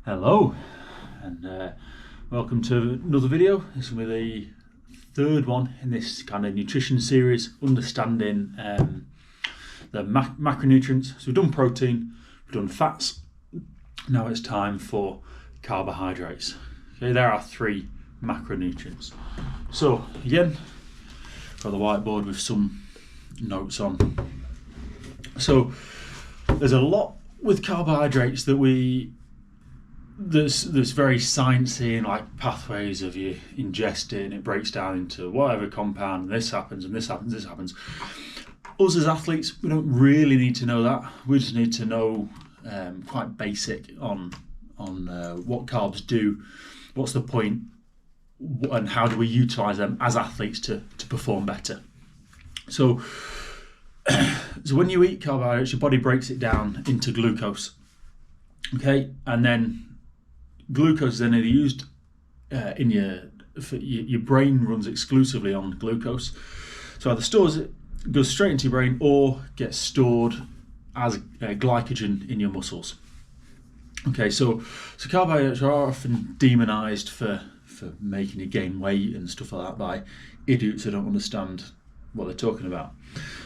Hello and welcome to another video. This will be the third one in this kind of nutrition series, understanding the macronutrients. So we've done protein, we've done fats, now it's time for carbohydrates. Okay, there are three macronutrients. So again, got the whiteboard with some notes on. So there's a lot with carbohydrates that there's very sciencey and like pathways of you ingesting, it breaks down into whatever compound, and this happens and this happens, this happens. Us as athletes, we don't really need to know that. We just need to know quite basic on what carbs do, what's the point, and how do we utilize them as athletes to perform better. So when you eat carbohydrates, your body breaks it down into glucose. Okay, and then glucose is then either used in your brain runs exclusively on glucose. So either goes straight into your brain or gets stored as glycogen in your muscles. Okay, so carbohydrates are often demonized for making you gain weight and stuff like that by idiots who don't understand what they're talking about.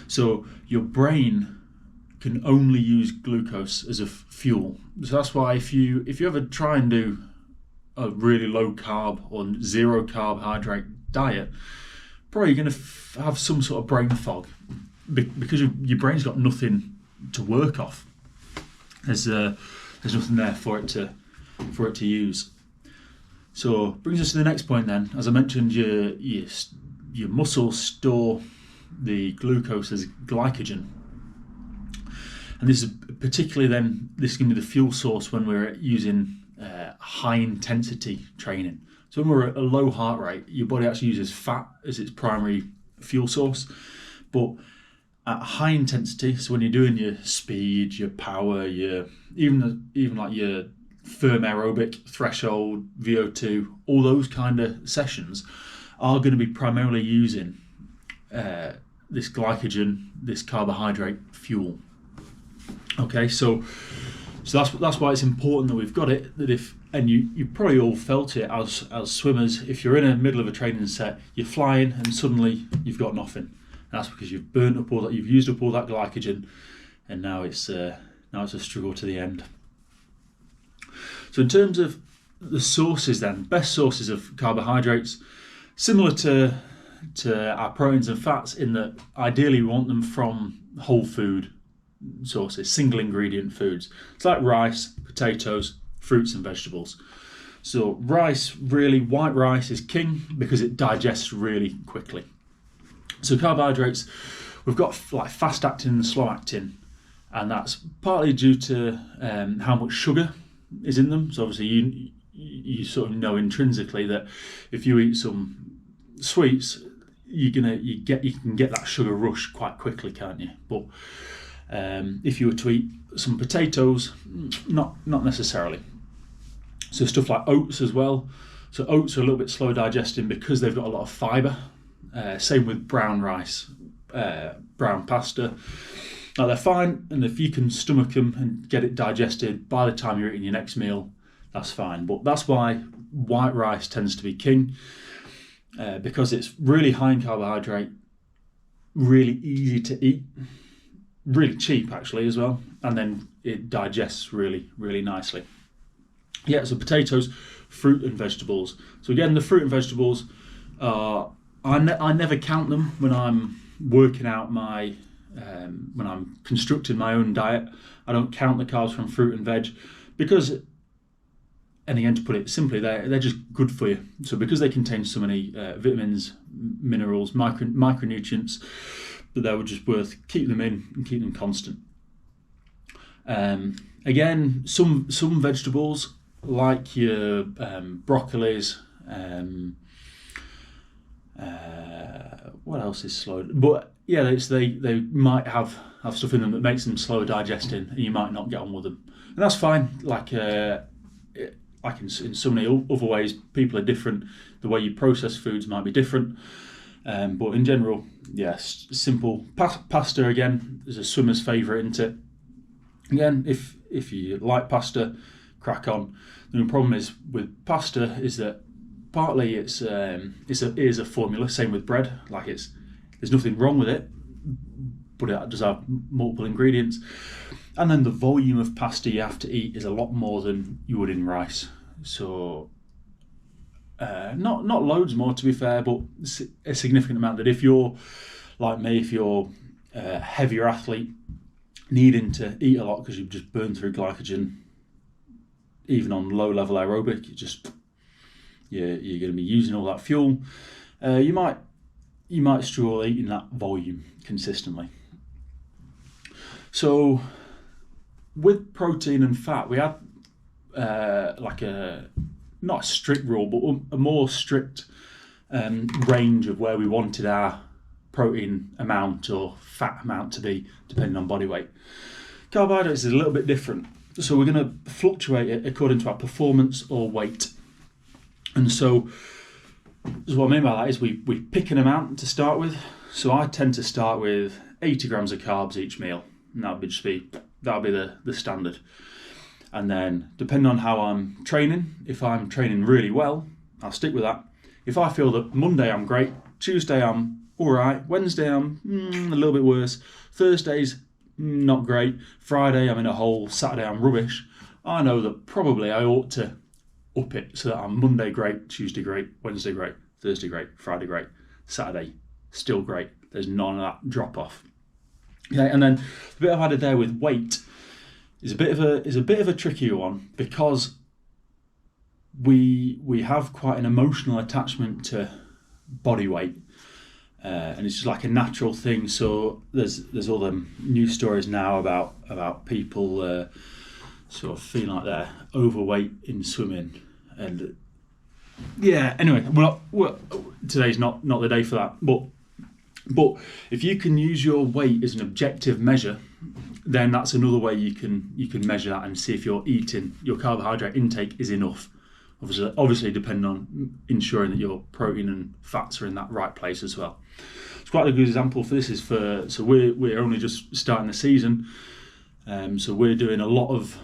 So your brain can only use glucose as a fuel. So that's why if you ever try and do a really low carb or zero carbohydrate diet, probably you're going to have some sort of brain fog because your brain's got nothing to work off. There's nothing there for it to use. So brings us to the next point then. As I mentioned, your muscles store the glucose as glycogen. And this is particularly this can be the fuel source when we're using high intensity training. So when we're at a low heart rate, your body actually uses fat as its primary fuel source. But at high intensity, so when you're doing your speed, your power, even like your firm aerobic threshold, VO2, all those kind of sessions are going to be primarily using this glycogen, this carbohydrate fuel. Okay, so that's why it's important that we've got it. That you probably all felt it as swimmers. If you're in the middle of a training set, you're flying and suddenly you've got nothing. And that's because you've burnt up all that, you've used up all that glycogen, and now it's a struggle to the end. So in terms of the sources, then best sources of carbohydrates, similar to our proteins and fats, in that ideally we want them from whole food sources, single ingredient foods. It's like rice, potatoes, fruits and vegetables. So white rice is king because it digests really quickly. So carbohydrates, we've got like fast acting and slow acting, and that's partly due to how much sugar is in them. So obviously you sort of know intrinsically that if you eat some sweets, you can get that sugar rush quite quickly, can't you? But if you were to eat some potatoes, not necessarily. So stuff like oats as well. So oats are a little bit slow digesting because they've got a lot of fibre. Same with brown rice, brown pasta. Now they're fine, and if you can stomach them and get it digested by the time you're eating your next meal, that's fine. But that's why white rice tends to be king, because it's really high in carbohydrate, really easy to eat, really cheap actually as well, and then it digests really, really nicely. Yeah, so potatoes, fruit and vegetables. So again, the fruit and vegetables are, I never count them when I'm working out when I'm constructing my own diet. I don't count the carbs from fruit and veg because, and again, to put it simply, they're just good for you. So because they contain so many vitamins, minerals, micronutrients, that they were just worth keep them in and keep them constant. Again, some vegetables like your broccolis, what else is slow? But yeah, they might have stuff in them that makes them slower digesting, and you might not get on with them, and that's fine. Like in so many other ways, people are different. The way you process foods might be different. But in general, yes, simple pasta again is a swimmer's favourite, isn't it? Again, if you like pasta, crack on. The problem is with pasta is that partly it is a formula. Same with bread. Like there's nothing wrong with it, but it does have multiple ingredients. And then the volume of pasta you have to eat is a lot more than you would in rice. So not loads more, to be fair, but a significant amount. That if you're like me, if you're a heavier athlete, needing to eat a lot because you've just burned through glycogen, even on low level aerobic, you're going to be using all that fuel. You might struggle eating that volume consistently. So with protein and fat, we had not a strict rule, but a more strict range of where we wanted our protein amount or fat amount to be, depending on body weight. Carbohydrates is a little bit different. So we're going to fluctuate it according to our performance or weight. And so what I mean by that is we pick an amount to start with. So I tend to start with 80 grams of carbs each meal. And that'll be the standard. And then depending on how I'm training, if I'm training really well, I'll stick with that. If I feel that Monday I'm great, Tuesday I'm all right, Wednesday I'm a little bit worse, Thursday's not great, Friday I'm in a hole, Saturday I'm rubbish, I know that probably I ought to up it so that I'm Monday great, Tuesday great, Wednesday great, Thursday great, Friday great, Saturday still great. There's none of that drop off. Okay, and then the bit I've added there with weight is a bit of a trickier one, because we have quite an emotional attachment to body weight, and it's just like a natural thing. So there's all the news stories now about people sort of feeling like they're overweight in swimming, and yeah. Anyway, well, today's not the day for that, but if you can use your weight as an objective measure, then that's another way you can measure that and see if your carbohydrate intake is enough. Obviously depending on ensuring that your protein and fats are in that right place as well. It's quite a good example for this so we're only just starting the season, so we're doing a lot of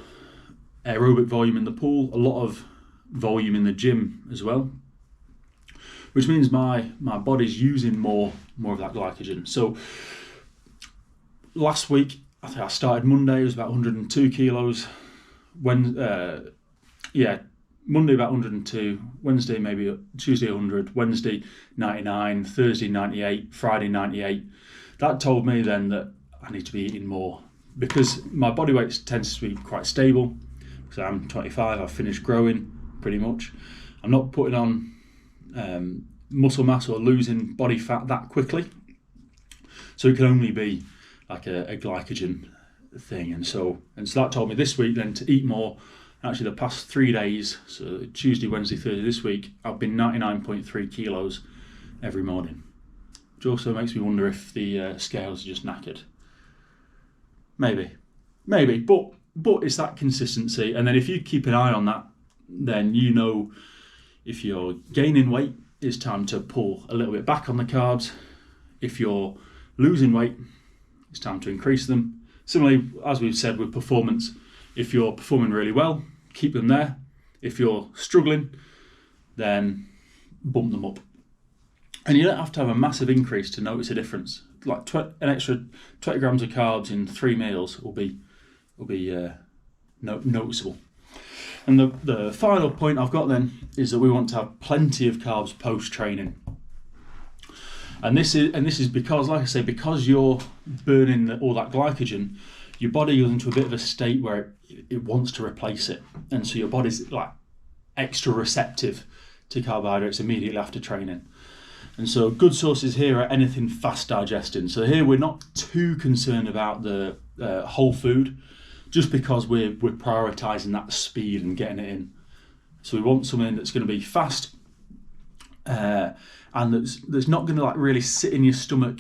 aerobic volume in the pool, a lot of volume in the gym as well, which means my body's using more of that glycogen. So last week, I think I started Monday, it was about 102 kilos. Monday about 102, Wednesday maybe, Tuesday 100, Wednesday 99, Thursday 98, Friday 98. That told me then that I need to be eating more, because my body weight tends to be quite stable. So I'm 25, I've finished growing pretty much. I'm not putting on muscle mass or losing body fat that quickly. So it can only be like a glycogen thing. And so that told me this week then to eat more. Actually, the past 3 days, so Tuesday, Wednesday, Thursday this week, I've been 99.3 kilos every morning. Which also makes me wonder if the scales are just knackered. Maybe, but it's that consistency. And then if you keep an eye on that, then you know if you're gaining weight, it's time to pull a little bit back on the carbs. If you're losing weight, it's time to increase them. Similarly, as we've said with performance, if you're performing really well, keep them there. If you're struggling, then bump them up. And you don't have to have a massive increase to notice a difference. Like an extra 20 grams of carbs in 3 meals will be noticeable. And the final point I've got then is that we want to have plenty of carbs post-training. And this is because, like I say, because you're burning all that glycogen, your body goes into a bit of a state where it wants to replace it. And so your body's like extra receptive to carbohydrates immediately after training. And so good sources here are anything fast digesting. So here we're not too concerned about the whole food, just because we're prioritising that speed and getting it in. So we want something that's going to be fast and that's not going to like really sit in your stomach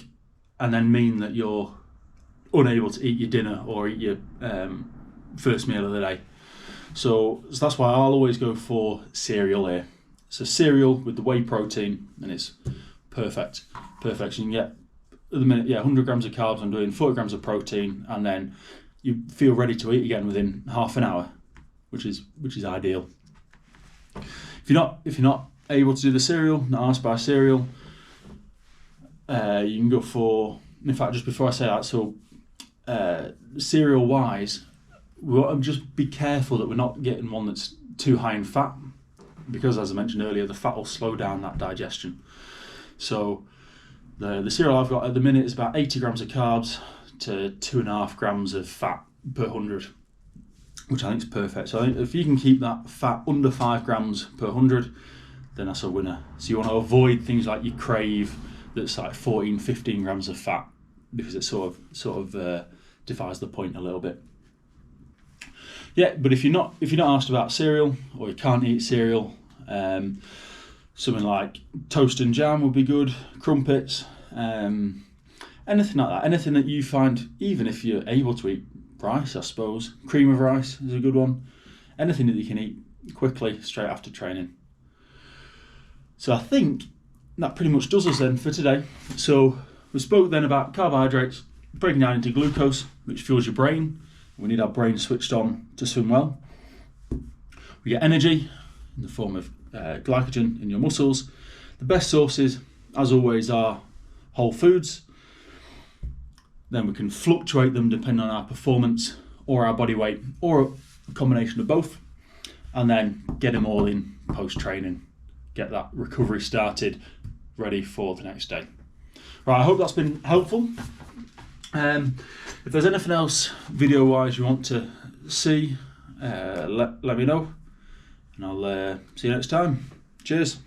and then mean that you're unable to eat your dinner or eat your first meal of the day. So that's why I'll always go for cereal here. So cereal with the whey protein, and it's perfect. So you can get, at the minute, 100 grams of carbs, I'm doing 40 grams of protein, and then you feel ready to eat again within half an hour. which is ideal. If you're not able to do the cereal, not asked by cereal, you can go for. In fact, just before I say that, so cereal wise, we want to just be careful that we're not getting one that's too high in fat, because as I mentioned earlier, the fat will slow down that digestion. So the cereal I've got at the minute is about 80 grams of carbs to 2.5 grams of fat per 100, which I think is perfect. So I think if you can keep that fat under 5 grams per 100, then that's a winner. So you want to avoid things like you crave that's like 14, 15 grams of fat, because it sort of defies the point a little bit. Yeah, but if you're not asked about cereal, or you can't eat cereal, something like toast and jam would be good, crumpets, anything like that. Anything that you find, even if you're able to eat rice, I suppose. Cream of rice is a good one. Anything that you can eat quickly straight after training. So I think that pretty much does us then for today. So we spoke then about carbohydrates breaking down into glucose, which fuels your brain. We need our brain switched on to swim well. We get energy in the form of glycogen in your muscles. The best sources, as always, are whole foods. Then we can fluctuate them depending on our performance or our body weight, or a combination of both, and then get them all in post-training. Get that recovery started, ready for the next day. Right, I hope that's been helpful. If there's anything else video-wise you want to see, let me know, and I'll see you next time. Cheers.